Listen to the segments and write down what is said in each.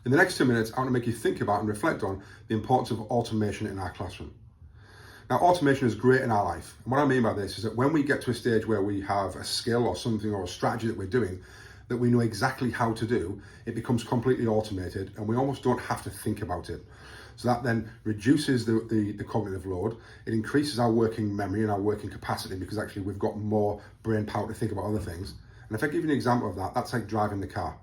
In the next 2 minutes, I want to make you think about and reflect on the importance of automation in our classroom. Now, automation is great in our life. And what I mean by this is that when we get to a stage where we have a skill or something or a strategy that we're doing that we know exactly how to do, it becomes completely automated and we almost don't have to think about it. So that then reduces the cognitive load. It increases our working memory and our working capacity because actually we've got more brain power to think about other things. And if I give you an example of that, that's like driving the car.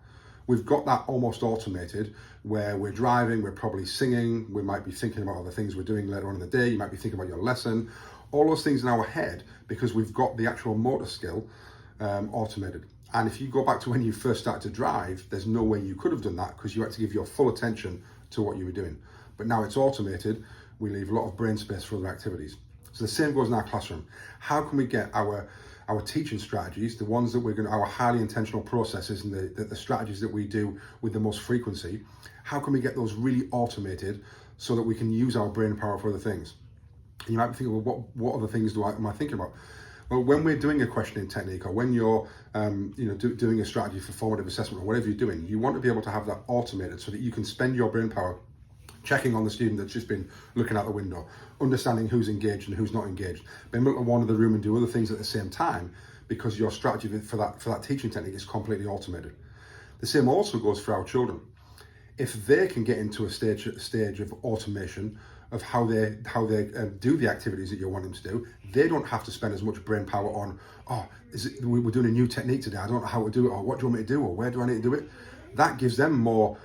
We've got that almost automated where we're driving, we're probably singing, we might be thinking about other things we're doing later on in the day, you might be thinking about your lesson, all those things in our head because we've got the actual motor skill automated. And if you go back to when you first started to drive, there's no way you could have done that because you had to give your full attention to what you were doing. But now it's automated, we leave a lot of brain space for other activities. So the same goes in our classroom. How can we get our teaching strategies, the ones that our highly intentional processes and the strategies that we do with the most frequency, how can we get those really automated so that we can use our brain power for other things? And you might be thinking, well, what other things am I thinking about? Well, when we're doing a questioning technique or when you're doing a strategy for formative assessment or whatever you're doing, you want to be able to have that automated so that you can spend your brain power checking on the student that's just been looking out the window, understanding who's engaged and who's not engaged, being able to wander the room and do other things at the same time because your strategy for that teaching technique is completely automated. The same also goes for our children. If they can get into a stage of automation of how they do the activities that you want them to do, they don't have to spend as much brain power on, we're doing a new technique today, I don't know how to do it, or what do you want me to do, or where do I need to do it? That gives them more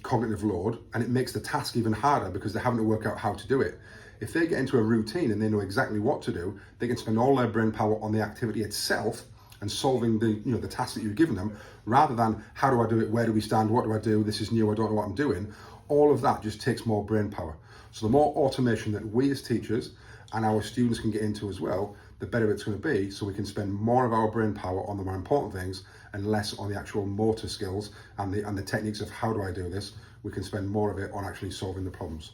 cognitive load and it makes the task even harder because they're having to work out how to do it. If they get into a routine and they know exactly what to do, they can spend all their brain power on the activity itself and solving the task that you've given them, rather than how do I do it, where do we stand, what do I do, this is new, I don't know what I'm doing. All of that just takes more brain power. So the more automation that we as teachers and our students can get into as well, the better it's going to be, so we can spend more of our brain power on the more important things and less on the actual motor skills and the techniques of how do I do this. We can spend more of it on actually solving the problems.